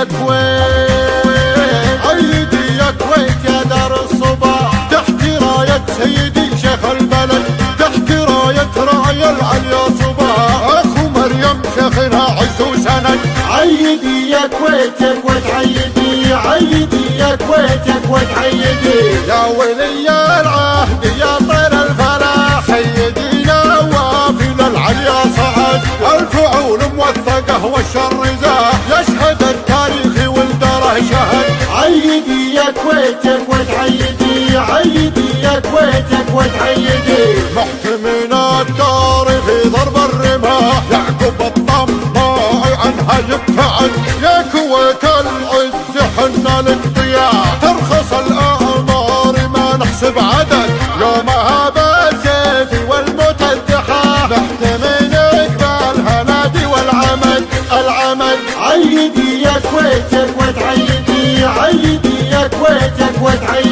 يا كويت، عيدي يا كويت يا دار الصبا، تحت راية سيدي شيخ البلد، تحت راية راعي العليا صبا، اخو مريم شيخنا عز وسند. عيدي يا كويت يا كويت عيدي، عيدي يا كويت يا كويت عيدي، يا ولي العهد يا طير الفلاح، سيدنا وافي للعليا صعد، الفعول موثقه والشر زاح، يشهد التاريخ والدره شهد. عيدي يا كويت يا كويت عيدي، عيدي يا كويت يا كويت عيدي، محتمين الدار في ضرب الرماح، يعقوب الطماع عنها يبتعد، يا كويت العز حنا لك ضياع، ترخص الاعمار ما نحسب عدد، يومها بالسيف والموت الدحاح، نحتمي نقبل هنادي والعمد العمد. عيدي يا كويت يا كويت عيدي، عيدي يا كويت يا كويت عيدي.